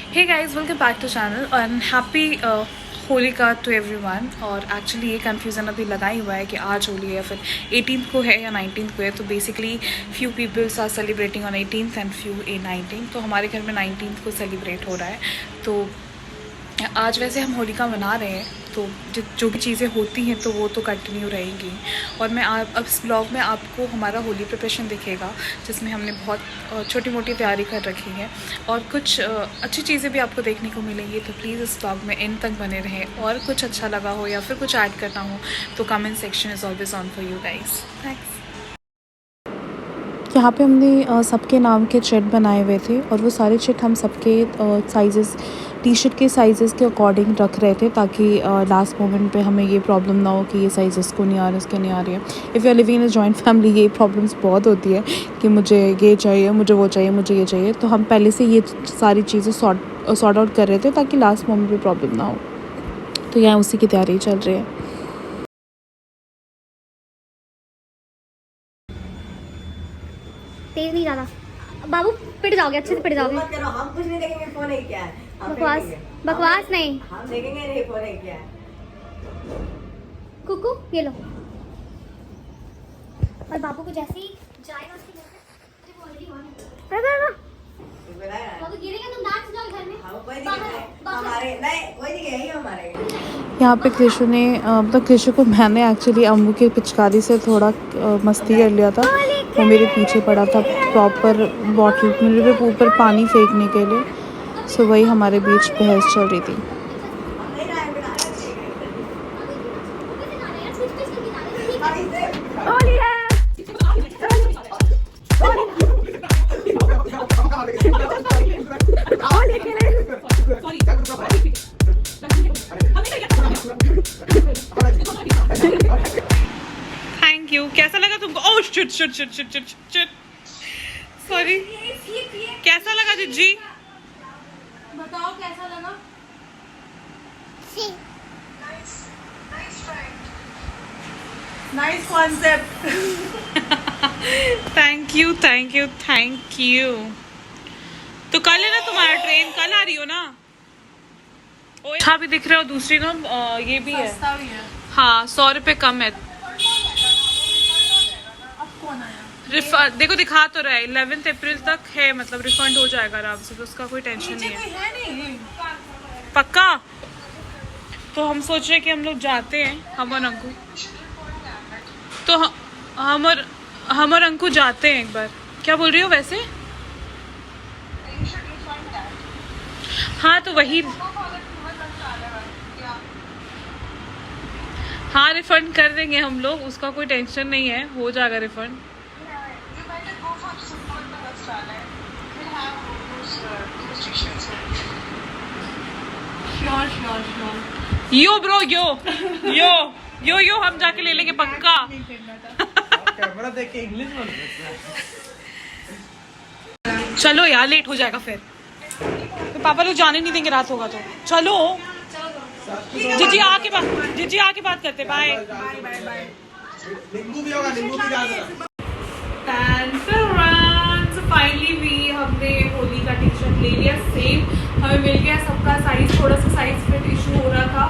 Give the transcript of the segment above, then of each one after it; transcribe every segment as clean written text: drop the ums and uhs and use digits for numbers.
Hey guys, welcome back to channel and happy Holika to everyone. और actually ये confusion अभी लगा ही हुआ है कि आज होली है या फिर 18th को है या 19th को है। तो basically few peoples are celebrating on 18th and few a 19th। तो हमारे घर में 19th को सेलिब्रेट हो रहा है। तो आज वैसे हम होलिका मना रहे हैं, तो जो भी चीज़ें होती हैं तो वो तो कंटिन्यू रहेंगी। और मैं अब इस ब्लॉग में आपको हमारा होली प्रिपरेशन दिखेगा, जिसमें हमने बहुत छोटी मोटी तैयारी कर रखी है और कुछ अच्छी चीज़ें भी आपको देखने को मिलेंगी। तो प्लीज़ इस ब्लॉग में एंड तक बने रहें। और कुछ अच्छा लगा हो या फिर कुछ ऐड करना हो तो comment section is always on for you guys. Thanks. यहाँ पे हमने सबके नाम के चिट बनाए हुए थे और वो सारे चिट हम सबके साइज़ेस टी शर्ट के साइज़ेस के अकॉर्डिंग रख रहे थे, ताकि लास्ट मोमेंट पे हमें ये प्रॉब्लम ना हो कि ये साइज़ इसको नहीं आ रहा, इसके नहीं आ रही है। If you are living in a joint family ये प्रॉब्लम्स बहुत होती है कि मुझे ये चाहिए, मुझे वो चाहिए, मुझे ये चाहिए। तो हम पहले से ये सारी चीज़ें सॉर्ट आउट कर रहे थे ताकि लास्ट मोमेंट पे प्रॉब्लम ना हो। तो यहाँ उसी की तैयारी चल रही है। तेज नहीं ज़्यादा बाबू, पिट जाओगे, अच्छे से पिट जाओगे। मत करो, हम कुछ नहीं देखेंगे। फोन है क्या है? बकवास नहीं। हम देखेंगे नहीं फोन है क्या है। कुकू ये लो। और बाबू को जैसे ही जाएगा उसके बाबू गिरेगा तो नाच जाओ घर में। हमारे नहीं वही जगह है हमारे। यहाँ पे कृषु ने मतलब कृषु को मैंने एक्चुअली अम्मू की पिचकारी से थोड़ा मस्ती कर लिया था। वो मेरे पीछे पड़ा था प्रॉपर बॉटल मेरे पे ऊपर पानी फेंकने के लिए। सो वही हमारे बीच बहस चल रही थी। Thank you. कैसा लगा तुमको? Oh shit shit shit shit shit shit, sorry. कैसा लगा जिज्जी? बताओ कैसा लगा? Nice concept. Thank you thank you thank you. तो कल है ना तुम्हारा ट्रेन? कल आ रही हो ना? अच्छा भी दिख रहा हो। दूसरी ना ये भी है, सस्ता भी है। हाँ 100 रुपये कम है। अब कौन आया? देखो दिखा तो रहा है 11 अप्रैल तक है, मतलब रिफंड हो जाएगा आराम से। तो उसका कोई टेंशन नहीं है। है नहीं। पक्का? तो हम सोच रहे हैं कि हम लोग जाते हैं, हम और अंकु। तो हम और अंकु जाते हैं एक बार। क्या बोल रही हो वैसे? हाँ तो वही, हाँ रिफंड कर देंगे हम लोग, उसका कोई टेंशन नहीं है, हो जाएगा रिफंड। यो ब्रो यो यो यो यो हम जाके ले लेंगे पक्का। कैमरा देख के इंग्लिश बोल चलो यार, लेट हो जाएगा फिर। तो पापा लोग जाने नहीं देंगे रात होगा तो। चलो जीजी आके बात करते। बाय। नींबू भी होगा, नींबू भी डाल। फाइनली हमने होली का टी शर्ट ले लिया सेम। हमें मिल गया सबका साइज। थोड़ा सा साइज फिट इशू हो रहा था,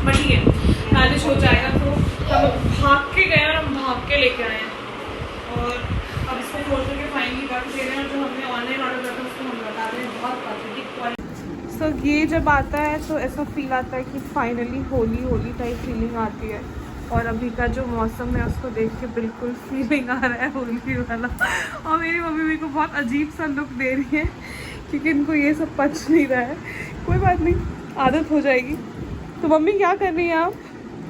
बट ठीक है मैनेज हो जाएगा। तो हम भाग के गए और हम भाग के लेके आए हैं। और अब इसको खोल करके फाइनली रख दे रहे हैं। और जो हमने ऑनलाइन ऑर्डर किया था उसको हम बता रहे हैं बहुत पैथेटिक क्वालिटी। सो ये जब आता है तो ऐसा फील आता है कि finally Holi Holi type feeling आती है। और अभी का जो मौसम है उसको देख के बिल्कुल फीलिंग आ रहा है होली वाला। और मेरी मम्मी मेरे को बहुत अजीब सा लुक दे रही है क्योंकि इनको ये सब पच नहीं रहा है। कोई बात नहीं, आदत हो जाएगी। तो मम्मी क्या कर रही हैं आप?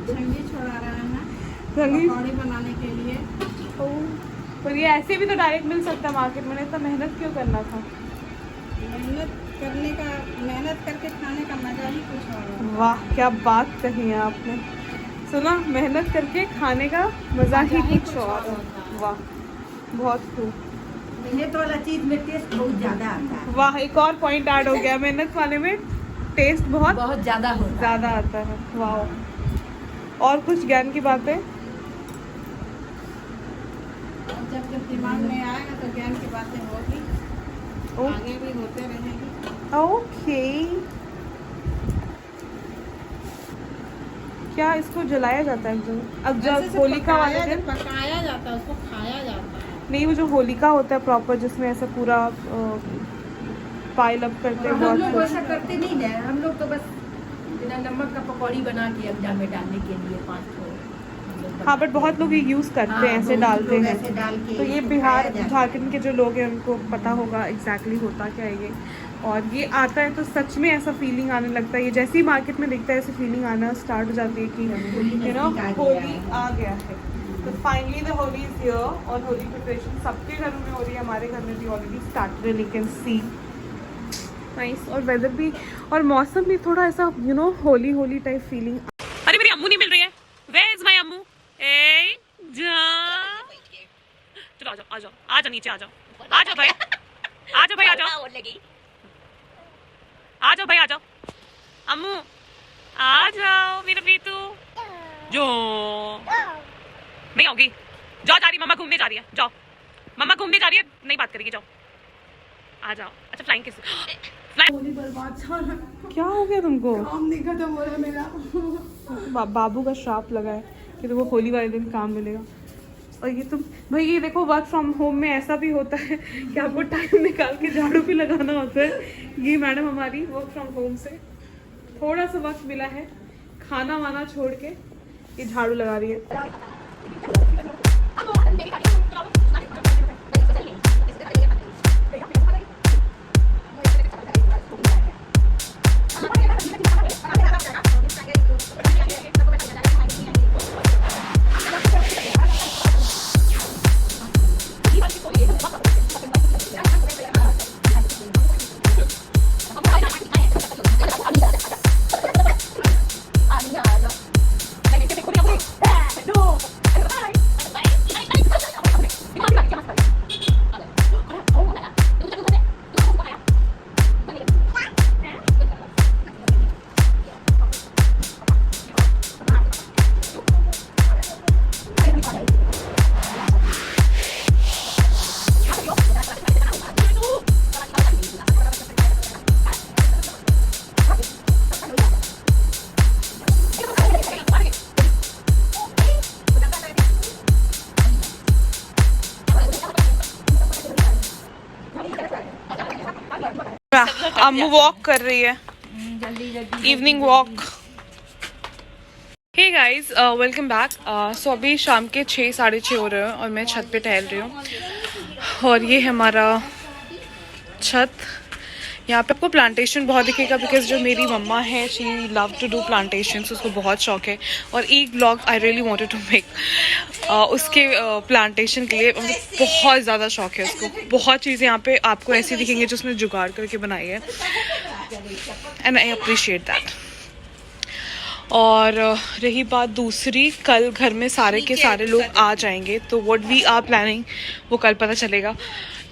छंगी छोड़ा रहे हैं जल्दी पकौड़ी बनाने के लिए। पर ये ऐसे भी तो डायरेक्ट मिल सकता है मार्केट में, इतना मेहनत क्यों करना था? मेहनत करके खाने का मजा ही कुछ और है। वाह क्या बात कही है आपने। सुना, मेहनत करके खाने का मजा ही कुछ और है। वाह बहुत खूब। मेहनत वाला चीज में टेस्ट बहुत ज्यादा आता है। वाह, एक और पॉइंट ऐड हो गया। मेहनत वाले में टेस्ट बहुत ज्यादा आता है। वाह। और कुछ ज्ञान की बातें? जब दिमाग में आएगा तो ज्ञान की बातें होगी। आगे भी होते रहेंगे। ओके, क्या इसको जलाया जाता है अब ऐसे जब से होलिका वाले पकाया दिन? पकाया जाता है, उसको खाया जाता है। नहीं, वो जो होलिका होता है प्रॉपर, जिसमें ऐसा पूरा पाइल अप करते हैं हम बहुत लोग कुछ। वैसा करते नहीं ना, हम लोग तो बस बिना नमक का पकौड़ी बना के अड्डा में डालने के लिए 5 ठो हम लोग हाँ, बट बनाते बहुत लोग ये यूज़ करते हैं, हाँ, ऐसे बहुत डालते लोग हैं। ऐसे डाल के तो ये इसको बिहार खाया जाता है। झारखंड के जो लोग हैं उनको पता होगा एग्जैक्टली होता क्या है ये। और ये आता है तो सच में ऐसा फीलिंग आने लगता है, ये जैसे ही मार्केट में दिखता है ऐसे फीलिंग आना स्टार्ट हो जाती है कि यू नो होली आ गया है। तो finally the Holi is here और होली प्रिपरेशन सबके घरों में हो रही है, हमारे घर में भी already started, you can see nice. और वेदर भी और मौसम भी थोड़ा ऐसा you know Holi Holi type feeling. अरे मेरी अम्मू नहीं मिल रही है, वेयर इज माय अम्मू? ए जा, चलो आ जाओ आ जाओ आ जाओ, नीचे आ जाओ, आ जाओ भाई, आ जाओ भाई, आ जाओ, आ जाओ भाई, आ जाओ अम्मू, आ जाओ मेरा बेटू। जो नहीं होगी, जाओ, जा रही मम्मा घूमने जा रही है, जाओ मम्मा घूमने जा रही है, नहीं बात करेगी, जाओ आ जाओ। अच्छा फ्लाइंग किस क्या हो गया तुमको? काम नहीं खत्म हो रहा मेरा। बाबू का श्राप लगा है कि तुमको होली वाले दिन काम मिलेगा। और ये तुम भाई, ये देखो वर्क फ्रॉम होम में ऐसा भी होता है कि आपको टाइम निकाल के झाड़ू भी लगाना होता है। ये मैडम हमारी वर्क फ्रॉम होम से थोड़ा सा वक्त मिला है, खाना वाना छोड़ के ये झाड़ू लगा रही है। अम्मू वॉक कर रही है, evening walk. Hey guys, welcome back. So अभी शाम के 6 साढ़े 6 हो रहे हैं और मैं छत पे टहल रही हूँ। और ये है हमारा छत। यहाँ पे आपको प्लांटेशन बहुत दिखेगा बिकॉज जो मेरी मम्मा है she love to do plantation, उसको बहुत शौक है। और एक blog I really wanted to make उसके प्लांटेशन के लिए, बहुत ज़्यादा शौक है उसको। बहुत चीज़ें यहाँ पे आपको ऐसी दिखेंगी जो उसने जुगाड़ करके बनाई है, एंड आई अप्रिशिएट दैट। और रही बात दूसरी, कल घर में सारे के सारे लोग आ जाएंगे, तो व्हाट वी आर प्लानिंग वो कल पता चलेगा।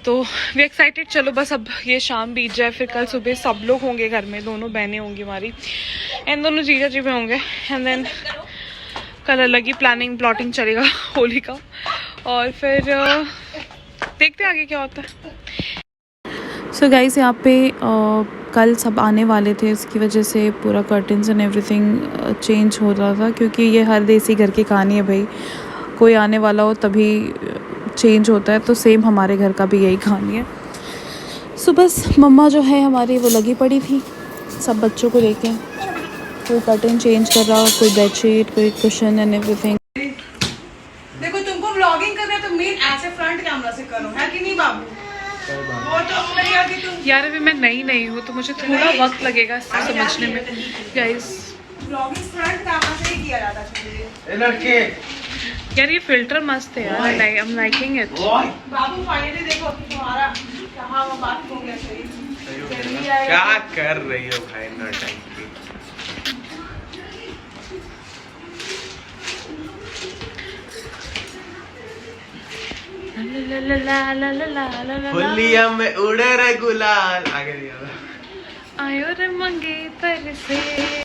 तो वी एक्साइटेड। चलो बस अब ये शाम बीत जाए, फिर कल सुबह सब लोग होंगे घर में, दोनों बहनें होंगी हमारी एंड दोनों जीजा जी भी होंगे, एंड देन कल अलग ही प्लानिंग प्लॉटिंग चलेगा होली का। और फिर देखते आगे क्या होता है। सो गाइस, यहाँ पे कल सब आने वाले थे, इसकी वजह से पूरा कर्टन्स एंड एवरीथिंग चेंज हो रहा था, क्योंकि ये हर देसी घर की कहानी है भाई, कोई आने वाला हो तभी चेंज होता है। तो सेम हमारे घर का भी यही कहानी है। सो बस मम्मा जो है हमारी वो लगी पड़ी थी सब बच्चों को लेके, कोई कर्टन चेंज कर रहा, कोई बेडशीट, कोई कुशन एंड एवरीथिंग। देखो तुमको व्लॉगिंग करना है तो मेन ऐसे फ्रंट कैमरा से करो, है कि नहीं बाबू? वो तो यार अभी मैं नई हूँ तो मुझे थोड़ा वक्त लगेगा इसको समझने में। गाइस, व्लॉगिंग फ्रंट कैमरा से ही किया जाता है लड़के। यार ये फिल्टर मस्त है यार, I am liking it. Babu finally देखो तुम्हारा कहाँ वो बात हो गया सही। क्या कर रही हो भाई नौटंकी? होलिया में उड़े रे गुलाल, आगे दिया आयो रे मंगे पर से।